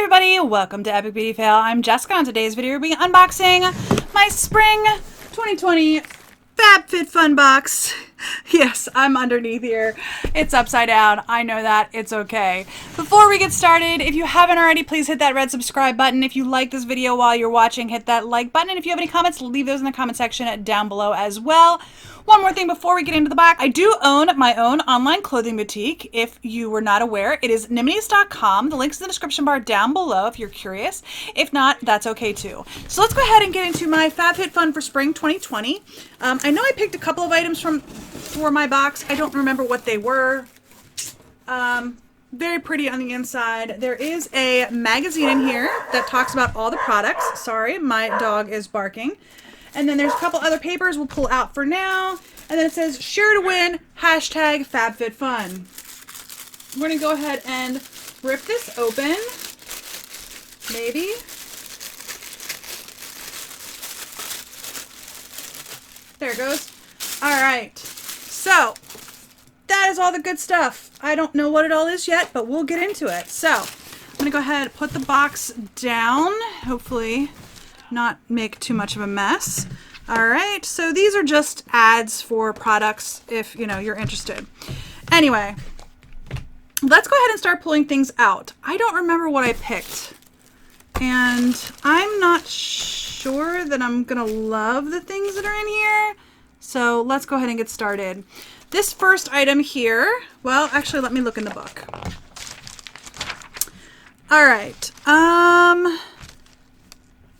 everybody, welcome to Epic Beauty Fail. I'm Jessica. On today's video, we'll be unboxing my spring 2020 FabFitFun box. Yes, I'm underneath here. It's upside down. I know that. It's okay. Before we get started, if you haven't already, please hit that red subscribe button. If you like this video while you're watching, hit that like button. And if you have any comments, leave those in the comment section down below as well. One more thing before we get into the box. I do own my own online clothing boutique. If you were not aware, it is niminies.com. The link's in the description bar down below if you're curious. If not, that's okay too. So let's go ahead and get into my FabFitFun for spring 2020. I know I picked a couple of items for my box. I don't remember what they were. Very pretty on the inside. There is a magazine in here that talks about all the products. Sorry, my dog is barking. And then there's a couple other papers we'll pull out for now. And then it says, sure to win, hashtag FabFitFun. We're going to go ahead and rip this open. Maybe. There it goes. All right. So, that is all the good stuff. I don't know what it all is yet, but we'll get into it. So, I'm going to go ahead and put the box down. Hopefully not make too much of a mess. All right, so these are just ads for products if you're interested. Anyway, let's go ahead and start pulling things out. I don't remember what I picked, and I'm not sure that I'm gonna love the things that are in here. So let's go ahead and get started. This first item here, well, actually, let me look in the book. All right,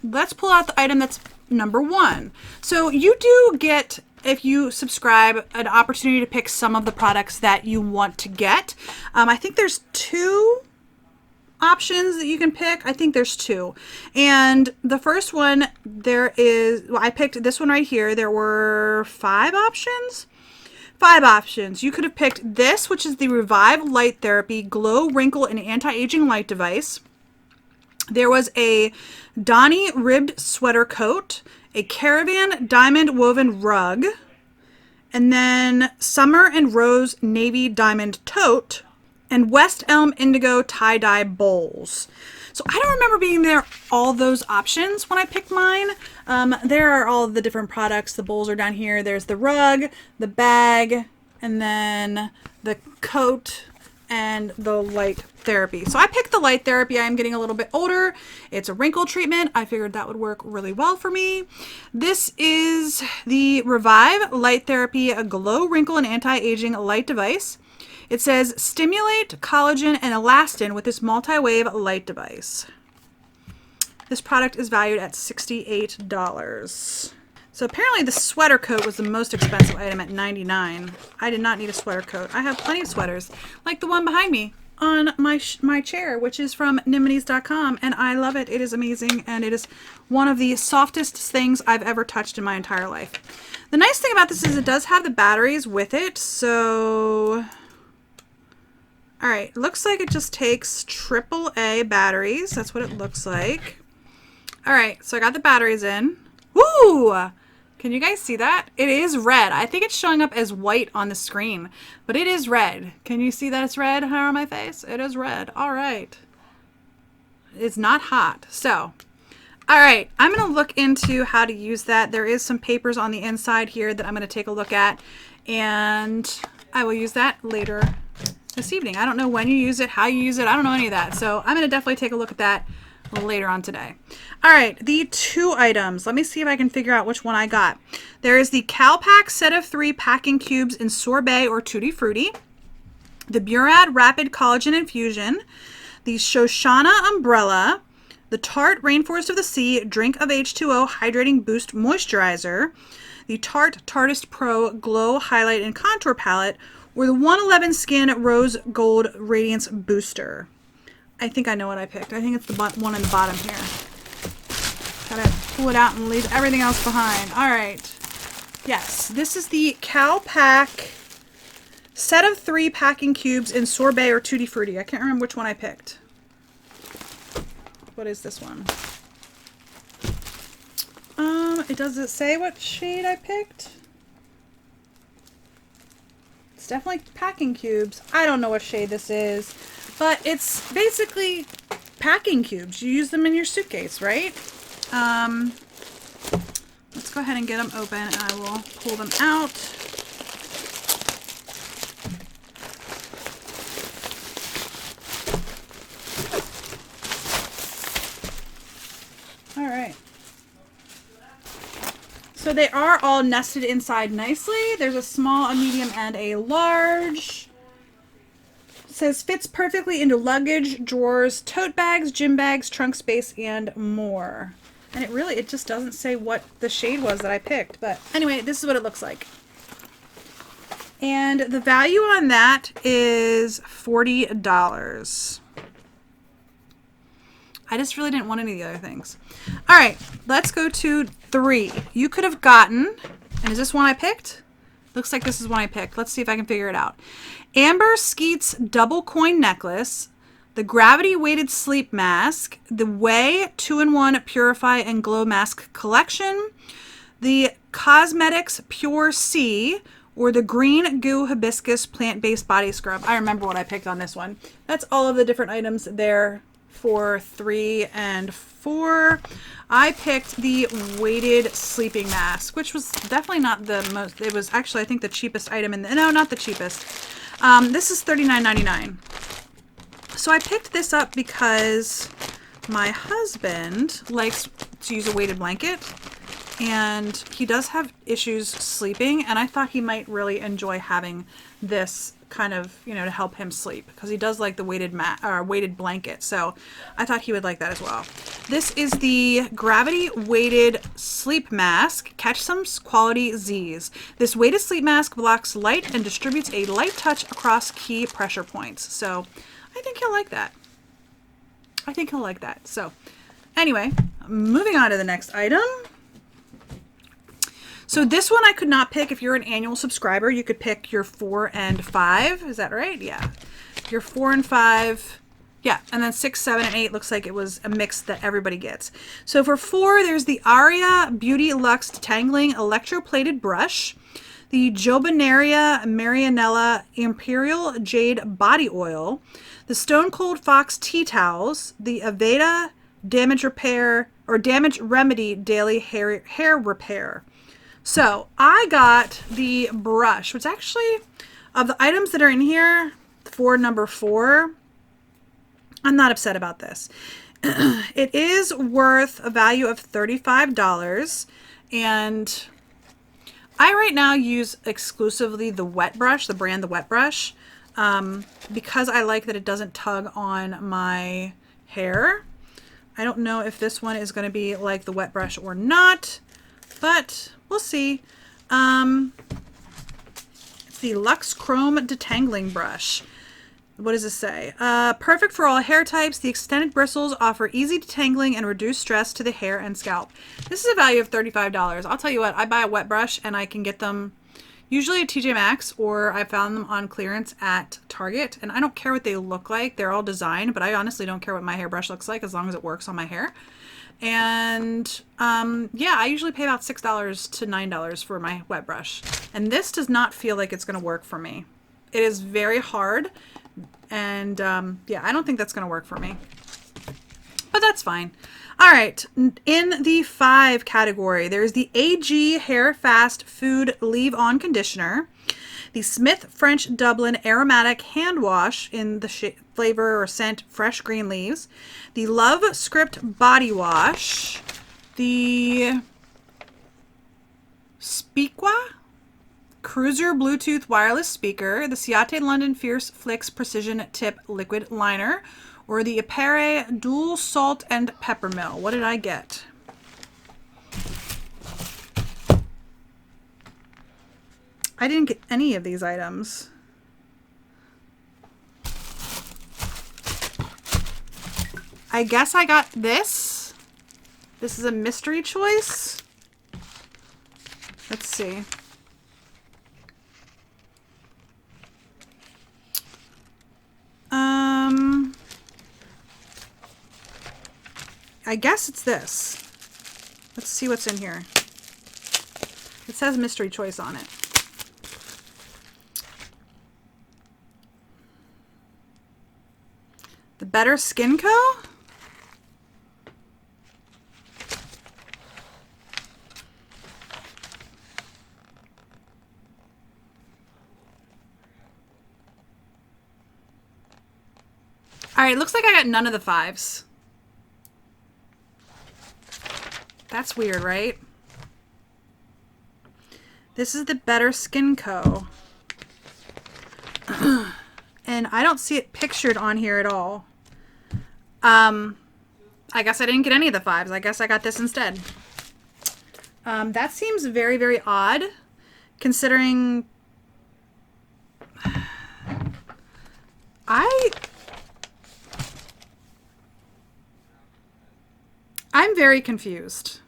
let's pull out the item that's number one. So you do get, if you subscribe, an opportunity to pick some of the products that you want to get. I think there's two options that you can pick. I think there's two. And the first one, I picked this one right here. There were five options. You could have picked this, which is the Revive Light Therapy Glow, Wrinkle, and Anti-Aging Light Device. There was a Donny ribbed sweater coat, a Caravan diamond woven rug, and then Summer and Rose navy diamond tote, and West Elm indigo tie-dye bowls. So I don't remember being there all those options when I picked mine. There are all the different products. The bowls are down here. There's the rug, the bag, and then the coat, and the light therapy. So I picked the light therapy. I am getting a little bit older. It's a wrinkle treatment. I figured that would work really well for me. This is the Revive Light Therapy, a glow, wrinkle, and anti-aging light device. It says stimulate collagen and elastin with this multi-wave light device. This product is valued at $68. So apparently the sweater coat was the most expensive item at $99. I did not need a sweater coat. I have plenty of sweaters, like the one behind me on my chair, which is from niminies.com, and I love it. It is amazing, and it is one of the softest things I've ever touched in my entire life. The nice thing about this is it does have the batteries with it, so... All right, looks like it just takes AAA batteries. That's what it looks like. All right, so I got the batteries in. Woo! Can you guys see that? It is red. I think it's showing up as white on the screen, but it is red. Can you see that it's red here on my face? It is red. All right. It's not hot. So, all right. I'm going to look into how to use that. There is some papers on the inside here that I'm going to take a look at, and I will use that later this evening. I don't know when you use it, how you use it. I don't know any of that. So I'm going to definitely take a look at that later on today. All right, the two items. Let me see if I can figure out which one I got. There is the CalPack set of 3 packing cubes in sorbet or tutti frutti, the Burad Rapid Collagen Infusion, the Shoshana Umbrella, the Tarte Rainforest of the Sea Drink of H2O Hydrating Boost Moisturizer, the Tarte Tartist Pro Glow Highlight and Contour Palette, or the 111 Skin Rose Gold Radiance Booster. I think I know what I picked. I think it's the one in the bottom here. Gotta pull it out and leave everything else behind. All right. Yes, this is the CalPack set of 3 packing cubes in sorbet or tutti frutti. I can't remember which one I picked. What is this one? Does it say what shade I picked? It's definitely packing cubes. I don't know what shade this is, but it's basically packing cubes. You use them in your suitcase, right? Let's go ahead and get them open and I will pull them out. All right. So they are all nested inside nicely. There's a small, a medium, and a large. It says fits perfectly into luggage, drawers, tote bags, gym bags, trunk space, and more. And it just doesn't say what the shade was that I picked. But anyway, this is what it looks like. And the value on that is $40. I just really didn't want any of the other things. All right, let's go to 3. You could have gotten, and is this one I picked? Looks like this is one I picked. Let's see if I can figure it out. Amber Skeets double coin necklace, the gravity weighted sleep mask, the Way 2-in-1 Purify and Glow Mask collection, the Cosmetics Pure C, or the Green Goo Hibiscus plant-based body scrub. I remember what I picked on this one. That's all of the different items there for 3 and 4. I picked the weighted sleeping mask, which was definitely not the most. It was actually, I think, the cheapest item in the, no, not the cheapest. This is $39.99. So I picked this up because my husband likes to use a weighted blanket and he does have issues sleeping, and I thought he might really enjoy having this kind of, you know, to help him sleep, because he does like the weighted blanket. So I thought he would like that as well. This is the Gravity Weighted Sleep Mask. Catch some quality Z's. This weighted sleep mask blocks light and distributes a light touch across key pressure points. So I think he'll like that. I think he'll like that. So anyway, moving on to the next item. So this one I could not pick. If you're an annual subscriber, you could pick your 4 and 5. Is that right? Yeah. Your 4 and 5. Yeah. And then 6, 7, and 8 looks like it was a mix that everybody gets. So for 4, there's the Aria Beauty Luxe Detangling Electroplated Brush, the Jobaneria Marianella Imperial Jade Body Oil, the Stone Cold Fox Tea Towels, the Aveda Damage Repair or Damage Remedy Daily Hair Repair. So I got the brush, which actually, of the items that are in here for number 4, I'm not upset about this. It is worth a value of $35, and I right now use exclusively the wet brush, the brand The Wet Brush, because I like that it doesn't tug on my hair. I don't know if this one is going to be like the wet brush or not, but we'll see. It's the Luxe Chrome Detangling Brush. What does this say? Perfect for all hair types. The extended bristles offer easy detangling and reduce stress to the hair and scalp. This is a value of $35. I'll tell you what, I buy a wet brush and I can get them usually at TJ Maxx, or I found them on clearance at Target, and I don't care what they look like. They're all designed, but I honestly don't care what my hairbrush looks like as long as it works on my hair. And yeah, I usually pay about $6 to $9 for my wet brush. And this does not feel like it's going to work for me. It is very hard. And yeah, I don't think that's going to work for me. But that's fine. All right. In the 5 category, there's the AG Hair Fast Food Leave-On Conditioner, the Smith French Dublin Aromatic Hand Wash in the flavor or scent Fresh Green Leaves, the Love Script Body Wash, the Speakwa Cruiser Bluetooth Wireless Speaker, the Ciate London Fierce Flicks Precision Tip Liquid Liner, or the Apere Dual Salt and Peppermill. What did I get? I didn't get any of these items. I guess I got this. This is a mystery choice. Let's see. I guess it's this. Let's see what's in here. It says mystery choice on it. The Better Skin Co. All right, looks like I got none of the 5s. That's weird, right? This is the Better Skin Co. And I don't see it pictured on here at all. I guess I didn't get any of the 5s. I guess I got this instead. That seems very, very odd, considering I'm very confused.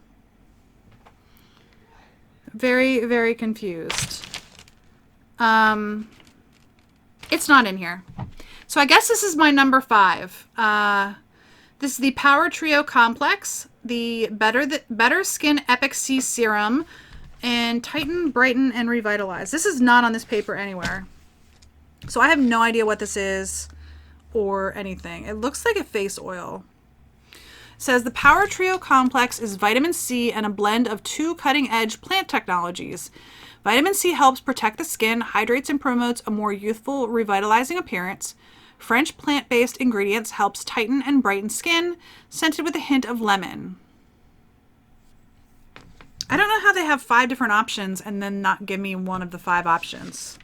Very, very confused. It's not in here. So I guess this is my number 5. This is the Power Trio Complex, the Better Skin Epic C Serum, and Tighten, Brighten, and Revitalize. This is not on this paper anywhere. So I have no idea what this is or anything. It looks like a face oil. It says the Power Trio Complex is vitamin C and a blend of 2 cutting-edge plant technologies. Vitamin C helps protect the skin, hydrates and promotes a more youthful, revitalizing appearance. French plant-based ingredients helps tighten and brighten skin, scented with a hint of lemon. I don't know how they have 5 different options and then not give me one of the 5 options.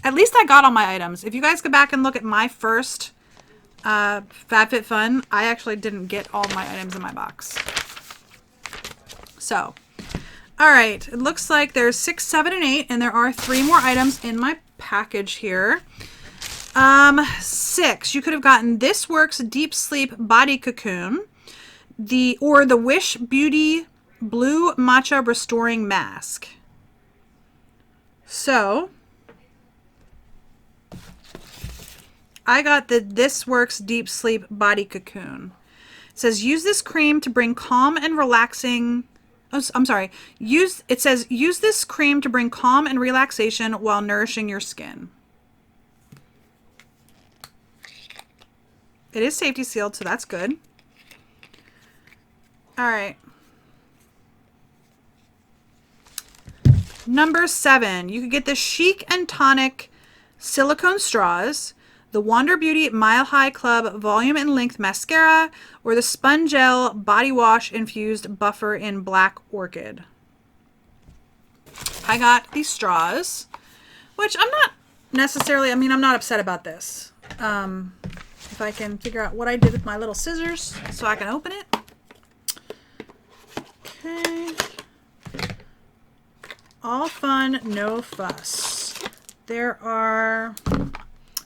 At least I got all my items. If you guys go back and look at my first FabFitFun, I actually didn't get all my items in my box. So, all right. It looks like there's 6, 7, and 8, and there are 3 more items in my package here. 6. You could have gotten This Works Deep Sleep Body Cocoon, the Wish Beauty Blue Matcha Restoring Mask. So I got the This Works Deep Sleep Body Cocoon. It says use this cream to bring calm and relaxing. Oh, I'm sorry. It says use this cream to bring calm and relaxation while nourishing your skin. It is safety sealed, so that's good. All right. Number 7, you could get the Chic and Tonic silicone straws, the Wander Beauty Mile High Club Volume and Length Mascara, or the Spongel Body Wash Infused Buffer in Black Orchid. I got these straws, which I'm not necessarily, I'm not upset about this. If I can figure out what I did with my little scissors so I can open it. Okay. All fun, no fuss. There are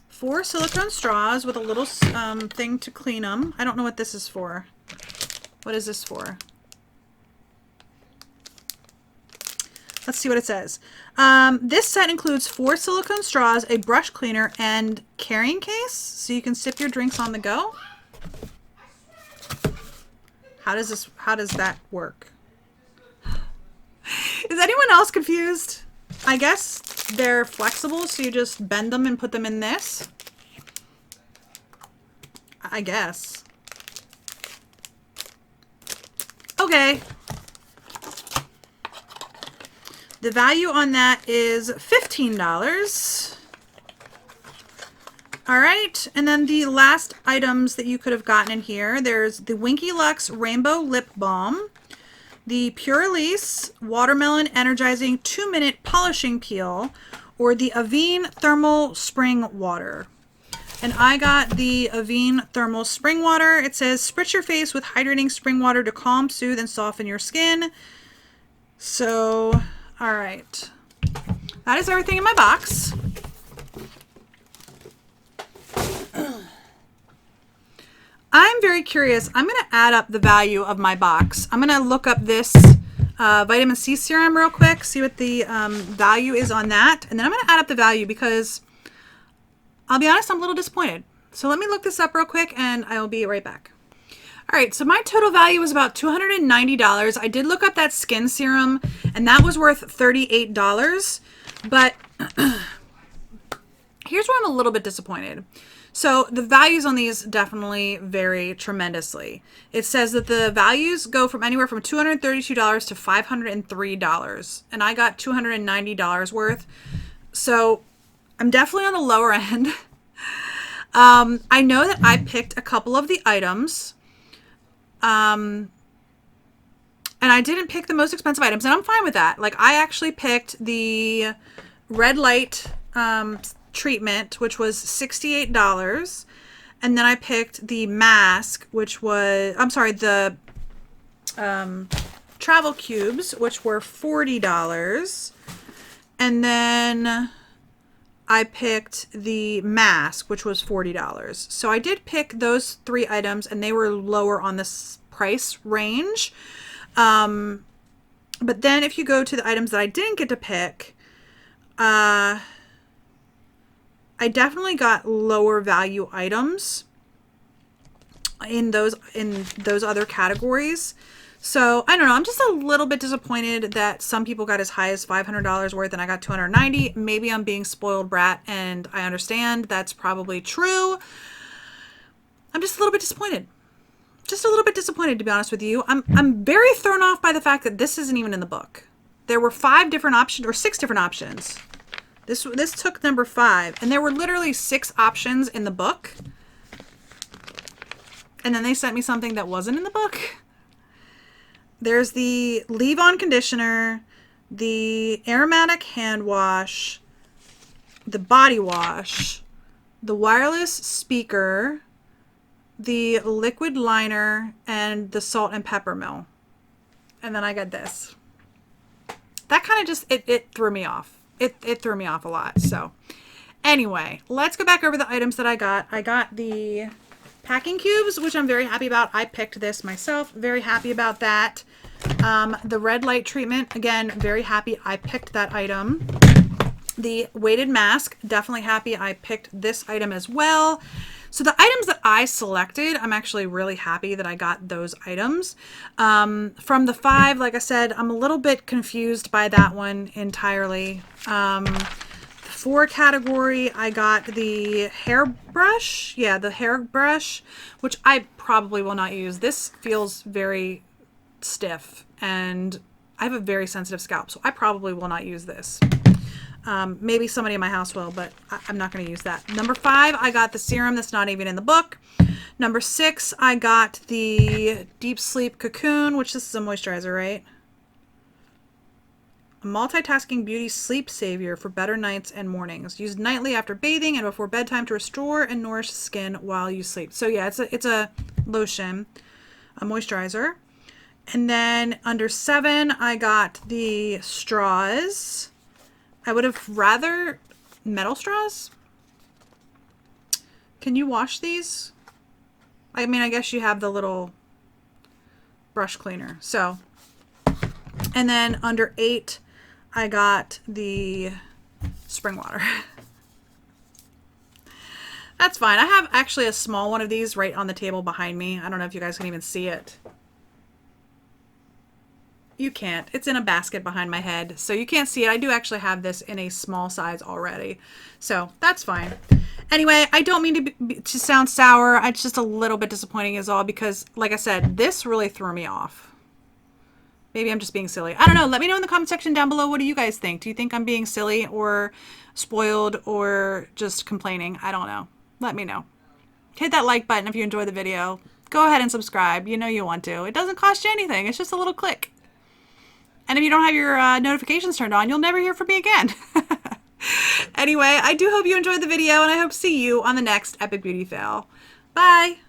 4 silicone straws with a little thing to clean them. I don't know what this is for. What is this for? Let's see what it says. This set includes 4 silicone straws, a brush cleaner, and carrying case, so you can sip your drinks on the go. How does that work? Is anyone else confused? I guess they're flexible, so you just bend them and put them in this. I guess. Okay. The value on that is $15. All right, and then the last items that you could have gotten in here, there's the Winky Lux Rainbow Lip Balm, the Pure Release Watermelon Energizing 2-Minute Polishing Peel, or the Avene Thermal Spring Water. And I got the Avene Thermal Spring Water. It says, spritz your face with hydrating spring water to calm, soothe, and soften your skin. So, all right. That is everything in my box. I'm very curious. I'm going to add up the value of my box. I'm going to look up this vitamin C serum real quick, see what the value is on that. And then I'm going to add up the value because I'll be honest, I'm a little disappointed. So let me look this up real quick and I will be right back. All right, so my total value was about $290. I did look up that skin serum and that was worth $38. But here's where I'm a little bit disappointed. So the values on these definitely vary tremendously. It says that the values go from anywhere from $232 to $503, and I got $290 worth. So I'm definitely on the lower end. I know that I picked a couple of the items. And I didn't pick the most expensive items, and I'm fine with that. Like, I actually picked the red light treatment, which was $68. And then I picked the mask, which was, I'm sorry, the travel cubes, which were $40. And then I picked the mask, which was $40. So I did pick those 3 items, and they were lower on this price range. But then if you go to the items that I didn't get to pick, I definitely got lower value items in those other categories. So I don't know. I'm just a little bit disappointed that some people got as high as $500 worth and I got $290. Maybe I'm being spoiled brat, and I understand that's probably true. I'm just a little bit disappointed. Just a little bit disappointed, to be honest with you. I'm very thrown off by the fact that this isn't even in the book. There were 5 different options, or 6 different options. This took number 5, and there were literally 6 options in the book. And then they sent me something that wasn't in the book. There's the leave-on conditioner, the aromatic hand wash, the body wash, the wireless speaker, the liquid liner, and the salt and pepper mill. And then I got this. That kind of just, it threw me off. It threw me off a lot. So anyway, let's go back over the items that I got. I got the packing cubes, which I'm very happy about. I picked this myself. Very happy about that. The red light treatment, again, very happy I picked that item. The weighted mask, definitely happy I picked this item as well. So the items that I selected, I'm actually really happy that I got those items. From the 5, like I said, I'm a little bit confused by that one entirely. 4 category, I got the hairbrush. Yeah, the hairbrush, which I probably will not use. This feels very stiff, and I have a very sensitive scalp, so I probably will not use this. Maybe somebody in my house will, but I'm not going to use that. Number 5, I got the serum that's not even in the book. Number 6, I got the Deep Sleep Cocoon, which this is a moisturizer, right? A multitasking beauty sleep savior for better nights and mornings. Used nightly after bathing and before bedtime to restore and nourish skin while you sleep. So yeah, it's a lotion, a moisturizer. And then under 7, I got the straws. I would have rather metal straws. Can you wash these? I mean, I guess you have the little brush cleaner. So, and then under 8, I got the spring water. That's fine. I have actually a small one of these right on the table behind me. I don't know if you guys can even see it. You can't. It's in a basket behind my head, so you can't see it. I do actually have this in a small size already, so that's fine. Anyway, I don't mean to sound sour. It's just a little bit disappointing is all, because, like I said, this really threw me off. Maybe I'm just being silly. I don't know. Let me know in the comment section down below. What do you guys think? Do you think I'm being silly or spoiled or just complaining? I don't know. Let me know. Hit that like button if you enjoyed the video. Go ahead and subscribe. You know you want to. It doesn't cost you anything. It's just a little click. And if you don't have your notifications turned on, you'll never hear from me again. Anyway, I do hope you enjoyed the video, and I hope to see you on the next Epic Beauty Fail. Bye!